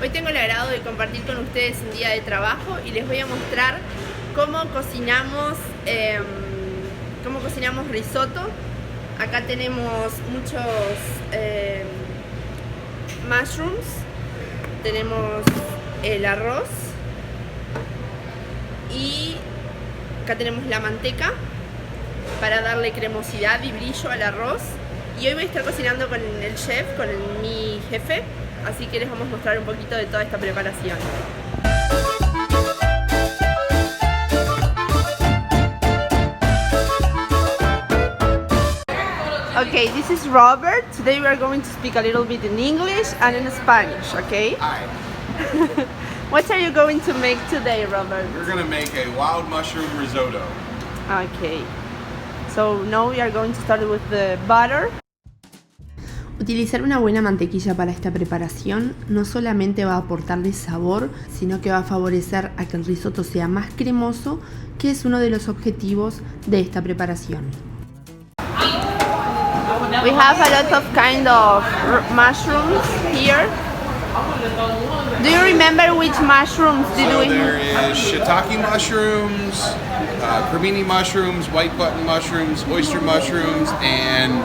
Hoy tengo el agrado de compartir con ustedes un día de trabajo y les voy a mostrar cómo cocinamos risotto. Acá tenemos muchos mushrooms, tenemos el arroz y acá tenemos la manteca para darle cremosidad y brillo al arroz. Y hoy voy a estar cocinando con el chef, mi jefe, así que les vamos a mostrar un poquito de toda esta preparación. Okay, this is Robert. Today we are going to speak a little bit in English and in Spanish, okay? Hi. What are you going to make today, Robert? We're going to make a wild mushroom risotto. Okay. So now we are going to start with the butter. Utilizar una buena mantequilla para esta preparación no solamente va a aportarle sabor, sino que va a favorecer a que el risotto sea más cremoso, que es uno de los objetivos de esta preparación. We have a lot of kind of mushrooms here. Do you remember which mushrooms did we There have? is shiitake mushrooms, cremini mushrooms, white button mushrooms, oyster mushrooms, and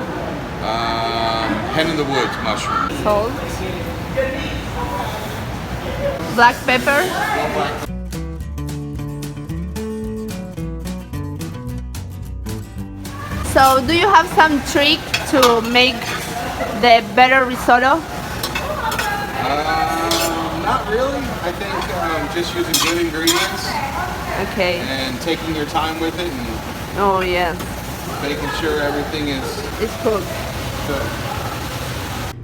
hen in the woods mushrooms. Salt, black pepper, so do you have some trick to make the better risotto? Not really. I think just using good ingredients Okay. and taking your time with it and Oh yes, making sure everything is it's cooked. good.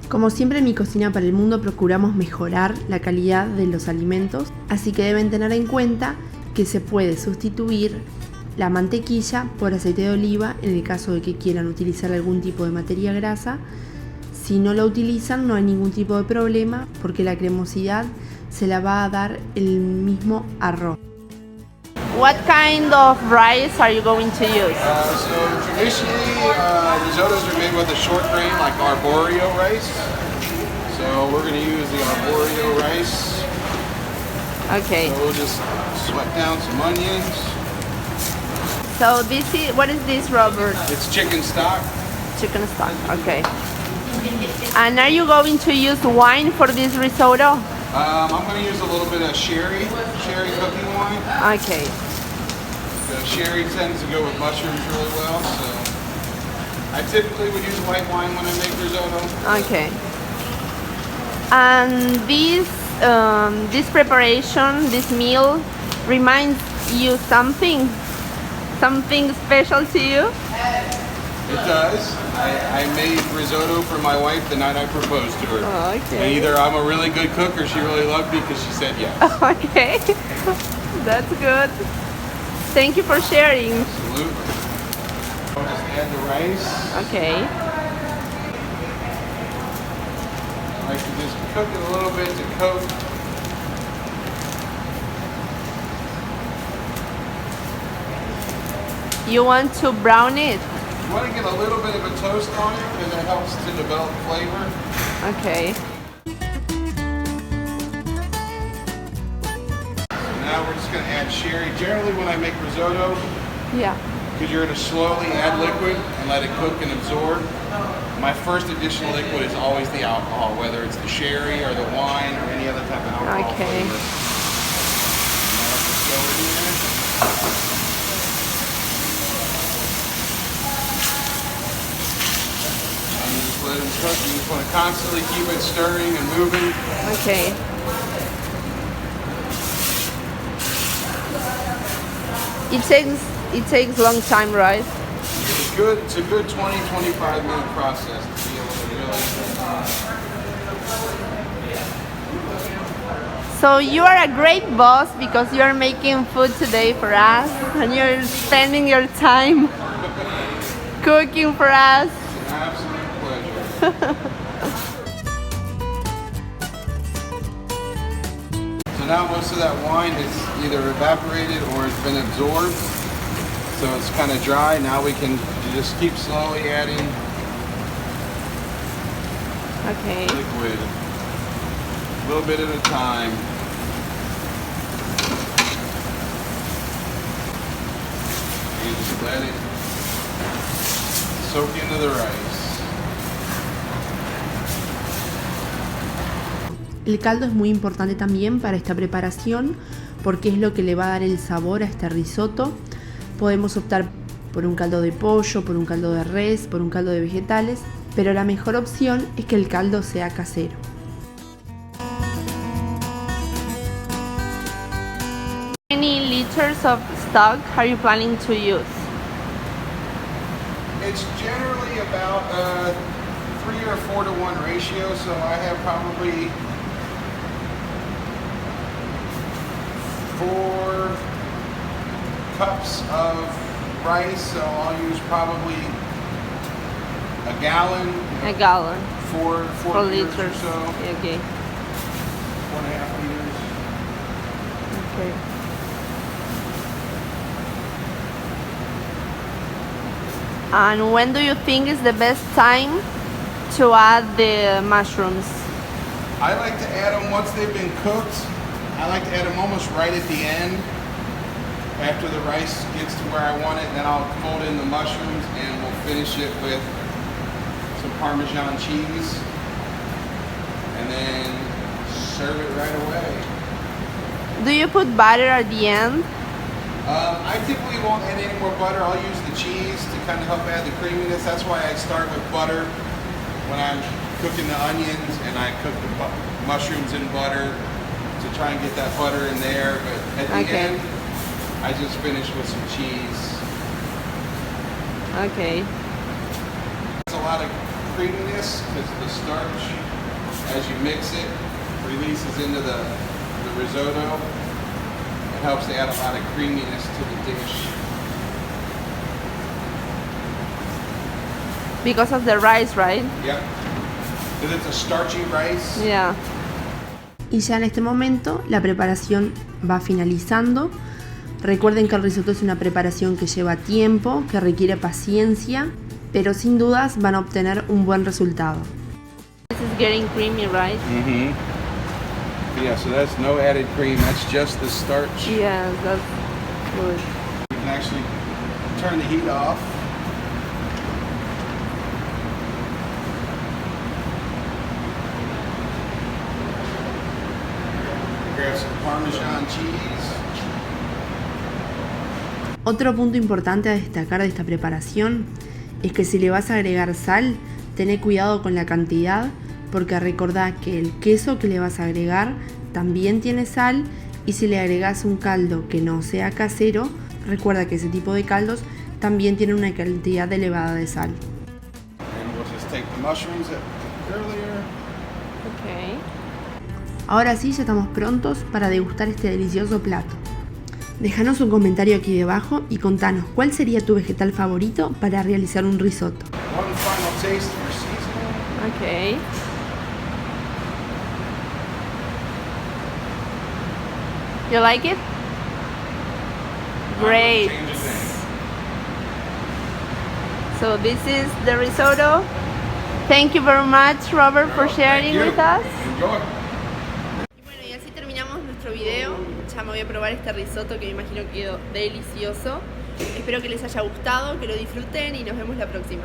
Como siempre en mi cocina para el mundo procuramos mejorar la calidad de los alimentos, así que deben tener en cuenta que se puede sustituir la mantequilla por aceite de oliva en el caso de que quieran utilizar algún tipo de materia grasa. Si no lo utilizan no hay ningún tipo de problema porque la cremosidad se la va a dar el mismo arroz. What kind of rice are you going to use? So traditionally, risottos are made with a short grain like arborio rice. So we're going to use the arborio rice. Okay. So we'll just sweat down some onions. So what is this, Robert? It's chicken stock. Chicken stock. Okay. And are you going to use wine for this risotto? I'm going to use a little bit of sherry cooking wine. Okay. The sherry tends to go with mushrooms really well, so I typically would use white wine when I make risotto. Okay. And this preparation, this meal, reminds you something special to you? It does. I made risotto for my wife the night I proposed to her. Oh, And okay. either I'm a really good cook or she really loved me because she said yes. Okay. That's good. Thank you for sharing. Absolutely. I'll just add the rice. Okay. I like to just cook it a little bit to coat. You want to brown it? You want to get a little bit of a toast on it because it helps to develop flavor. Okay. Now we're just going to add sherry. Generally when I make risotto, Yeah. because you're going to slowly add liquid and let it cook and absorb, my first additional liquid is always the alcohol, whether it's the sherry or the wine or any other type of alcohol Okay. flavor. Now let's just go in there. And you just let it cook. You just want to constantly keep it stirring and moving. Okay. It takes long time, right? It's a good 20-25 minute process to be able to really. So you are a great boss because you are making food today for us and you're spending your time cooking for us. An absolute pleasure. So now most of that wine is either evaporated or has been absorbed. So it's kind of dry. Now we can just keep slowly adding Okay. liquid. A little bit at a time. You just let it soak into the rice. El caldo es muy importante también para esta preparación porque es lo que le va a dar el sabor a este risotto. Podemos optar por un caldo de pollo, por un caldo de res, por un caldo de vegetales, pero la mejor opción es que el caldo sea casero. How many liters of stock are you planning to use? It's generally about a 3 or 4 to 1 ratio, so I have probably 4 cups of rice, so I'll use probably a gallon. A gallon. 4 liters or so. Okay. 4.5 liters. Okay. And when do you think is the best time to add the mushrooms? I like to add them once they've been cooked. I like to add them almost right at the end, after the rice gets to where I want it. Then I'll fold in the mushrooms and we'll finish it with some Parmesan cheese and then serve it right away. Do you put butter at the end? I typically won't add any more butter. I'll use the cheese to kind of help add the creaminess. That's why I start with butter when I'm cooking the onions, and I cook the mushrooms in butter to try and get that butter in there. But at the end, I just finish with some cheese. Okay. It's a lot of creaminess because the starch, as you mix it, releases into the risotto. It helps to add a lot of creaminess to the dish. Because of the rice, right? Yep. Because it's a starchy rice. Yeah. Y ya en este momento la preparación va finalizando. Recuerden que el risotto es una preparación que lleva tiempo, que requiere paciencia, pero sin dudas van a obtener un buen resultado. This is getting creamy, right? Mm-hmm. Yeah, so that's no added cream, that's just the starch. Yeah, that's good. You can actually turn the heat off. Grab some Parmesan cheese. Otro punto importante a destacar de esta preparación es que si le vas a agregar sal, tené cuidado con la cantidad, porque recordá que el queso que le vas a agregar también tiene sal, y si le agregas un caldo que no sea casero, recuerda que ese tipo de caldos también tienen una cantidad elevada de sal. And we'll just take the mushrooms that we cooked earlier. Okay. Ahora sí, ya estamos prontos para degustar este delicioso plato. Déjanos un comentario aquí debajo y contanos cuál sería tu vegetal favorito para realizar un risotto. One final taste for seasoning. Okay. You like it? Great. Change the name. So this is the risotto. Thank you very much, Robert, for sharing with us. Enjoy. Y bueno, y así terminamos nuestro video. Ya me voy a probar este risotto que me imagino que quedó delicioso. Espero que les haya gustado, que lo disfruten y nos vemos la próxima.